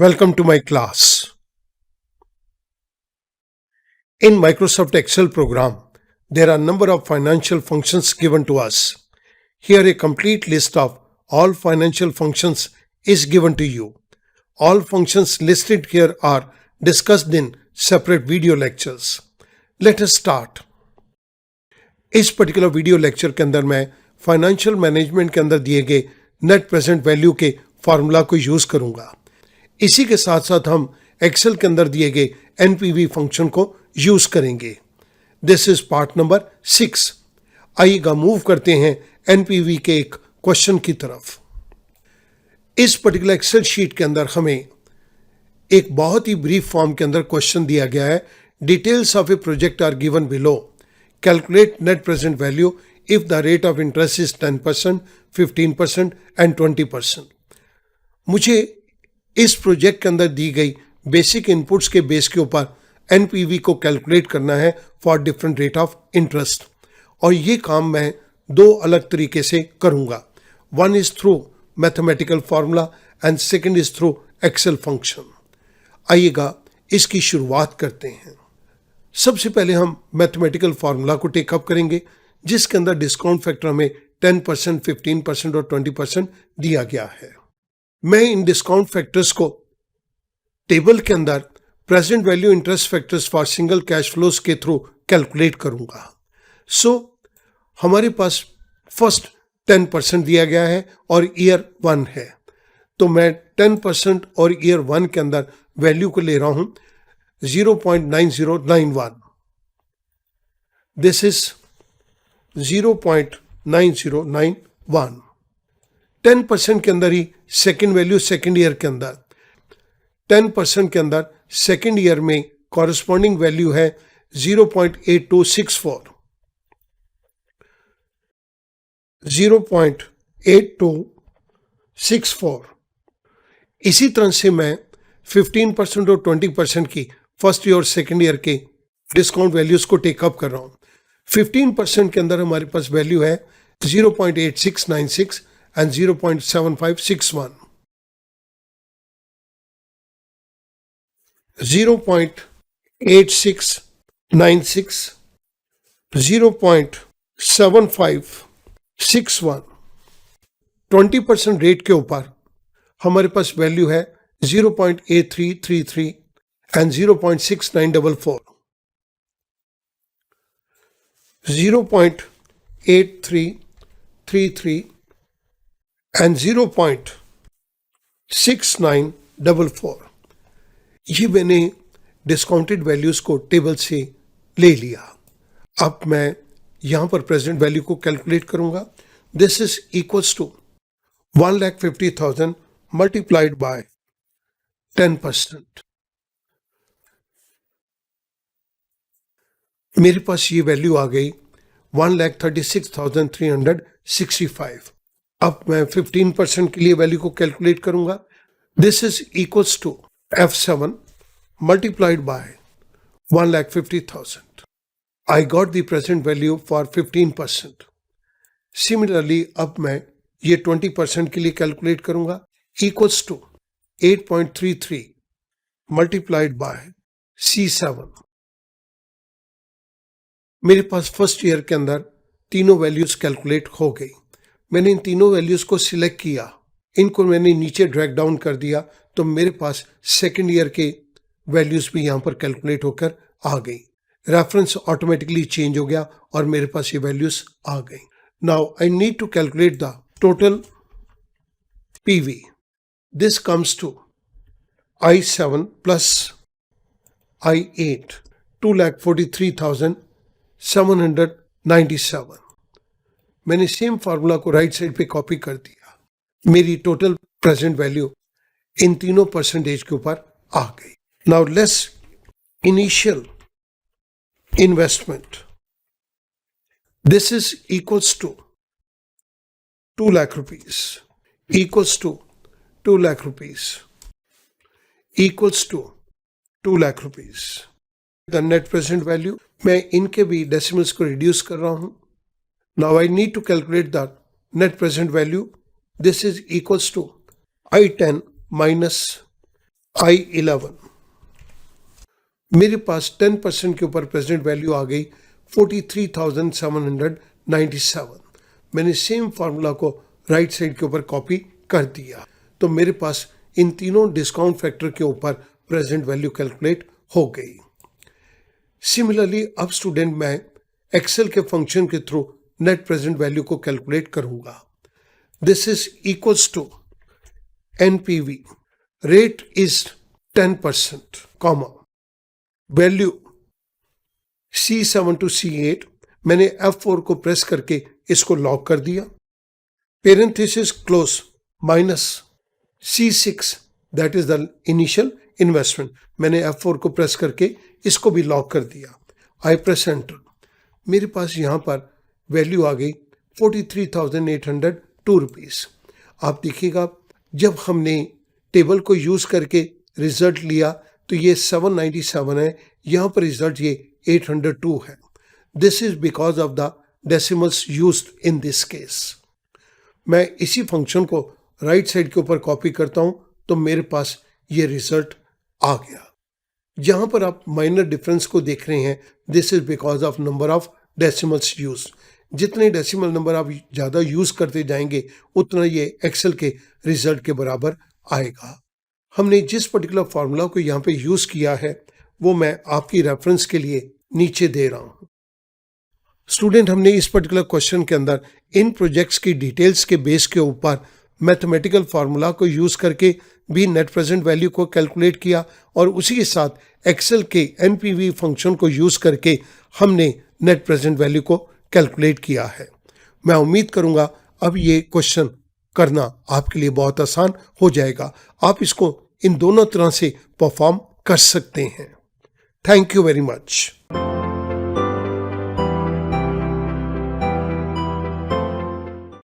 Welcome to my class. In Microsoft Excel program, there are a number of financial functions given to us. Here a complete list of all financial functions is given to you. All functions listed here are discussed in separate video lectures. Let us start. इस particular video lecture के अंदर मैं financial management के अंदर दिए गए net present value के formula को यूज करूंगा। इसी के साथ साथ हम एक्सेल के अंदर दिए गए एनपीवी फंक्शन को यूज करेंगे। This is part number 6। आइएगा मूव करते हैं एनपीवी के एक क्वेश्चन की तरफ। इस पर्टिकुलर एक्सेल शीट के अंदर हमें एक बहुत ही ब्रीफ फॉर्म के अंदर क्वेश्चन दिया गया है। Details of a project are given below. Calculate net present value if the rate of interest is 10%, 15% and 20%. मुझे इस प्रोजेक्ट के अंदर दी गई बेसिक इनपुट्स के बेस के ऊपर एनपीवी को कैलकुलेट करना है for different rate of interest, और ये काम मैं दो अलग तरीके से करूंगा। One is through mathematical formula and second is through Excel function. आइएगा इसकी शुरुआत करते हैं। सबसे पहले हम मैथमेटिकल फार्मूला को टेकअप करेंगे, जिसके अंदर डिस्काउंट फैक्टर हमें 10%, 15% और 20% दिया गया है। मैं इन डिस्काउंट फैक्टर्स को टेबल के अंदर present value interest factors for single cash flows के थ्रू कैलकुलेट करूंगा। सो हमारे पास फर्स्ट 10% दिया गया है और ईयर 1 है, तो मैं 10% और ईयर 1 के अंदर वैल्यू को ले रहा हूं 0.9091. This is 0.9091. 10% के अंदर ही सेकेंड वैल्यू सेकेंड ईयर के अंदर 10% के अंदर सेकेंड ईयर में कॉरेस्पॉन्डिंग वैल्यू है 0.8264. 0.8264। इसी तरह से मैं 15% और 20% की फर्स्ट ईयर और सेकेंड ईयर के डिस्काउंट वैल्यूज को टेकअप कर रहा हूं। 15% के अंदर हमारे पास वैल्यू है 0.8696 एंड 0.7561। 0.8696, 0.7561। 20% रेट के ऊपर हमारे पास वैल्यू है 0.8333 and 0.6944. 0.8333 and 0.6944। ये मैंने डिस्काउंटेड वैल्यूज को टेबल से ले लिया। अब मैं यहां पर प्रेजेंट वैल्यू को कैलकुलेट करूंगा। This is equals to 1,50,000 multiplied by 10%। मेरे पास ये वैल्यू आ गई 1,36,365। अब मैं 15% के लिए वैल्यू को कैलकुलेट करूंगा। This is equals to F7 multiplied by 1,50,000। I got the present value for 15%। Similarly अब मैं ये 20% के लिए कैलकुलेट करूंगा, equals to 8.33 multiplied by C7। मेरे पास फर्स्ट ईयर के अंदर तीनों वैल्यूज कैलकुलेट हो गई। मैंने इन तीनों वैल्यूज को सिलेक्ट किया, इनको मैंने नीचे ड्रैग डाउन कर दिया, तो मेरे पास सेकेंड ईयर के वैल्यूज भी यहां पर कैलकुलेट होकर आ गई। रेफरेंस ऑटोमेटिकली चेंज हो गया और मेरे पास ये वैल्यूज आ गई। Now I need to calculate the total PV. This comes to I7 plus I8, 2,43,797। मैंने सेम फार्मूला को राइट साइड पे कॉपी कर दिया। मेरी टोटल प्रेजेंट वैल्यू इन तीनों परसेंटेज के ऊपर आ गई। Now let's initial investment. This is equals to 2 lakh rupees, equals to 2 lakh rupees, equals to 2 lakh rupees. The net present value, मैं इनके भी डेसिमल्स को रिड्यूस कर रहा हूं। Now I need to calculate the net present value. This is equals to I10 minus I11। मेरे पास 10% के ऊपर प्रेजेंट वैल्यू आ गई 43,797। मैंने सेम फार्मूला को राइट साइड के ऊपर कॉपी कर दिया, तो मेरे पास इन तीनों डिस्काउंट फैक्टर के ऊपर प्रेजेंट वैल्यू कैलकुलेट हो गई। सिमिलरली अब स्टूडेंट मैं एक्सेल के फंक्शन के थ्रू नेट प्रेजेंट वैल्यू को कैलकुलेट करूंगा। This is equals to NPV, rate is 10%, comma value C7 to C8। मैंने F4 को प्रेस करके इसको लॉक कर दिया, parenthesis close minus C6 that is the initial investment. मैंने F4 को प्रेस करके इसको भी लॉक कर दिया। आई प्रेस एंटर। मेरे पास यहाँ पर वैल्यू आ गई 43,802 रुपीज़। आप देखिएगा जब हमने टेबल को यूज करके रिजल्ट लिया तो ये 797 है, यहाँ पर रिजल्ट ये 802 है। This is because of the decimals used in this case. मैं इसी फंक्शन को राइट साइड के ऊपर कॉपी करता हूं तो मेरे पास ये रिजल्ट आ गया। जहां पर आप माइनर डिफरेंस को देख रहे हैं, this is because of number of decimals use. जितने डेसिमल नंबर आप ज़्यादा यूज करते जाएंगे उतना ये एक्सेल के रिजल्ट के बराबर आएगा। हमने जिस पर्टिकुलर फार्मूला को यहाँ पे यूज किया है वो मैं आपकी रेफरेंस के लिए नीचे दे रहा हूँ। स्टूडेंट, हमने इस पर्टिकुलर क्वेश्चन के अंदर इन प्रोजेक्ट्स की डिटेल्स के बेस के ऊपर मैथमेटिकल फार्मूला को यूज करके भी नेट प्रेजेंट वैल्यू को कैलकुलेट किया और उसी के साथ एक्सेल के NPV फंक्शन को यूज करके हमने नेट प्रेजेंट वैल्यू को कैलकुलेट किया है। मैं उम्मीद करूंगा अब ये क्वेश्चन करना आपके लिए बहुत आसान हो जाएगा। आप इसको इन दोनों तरह से परफॉर्म कर सकते हैं। Thank you very much.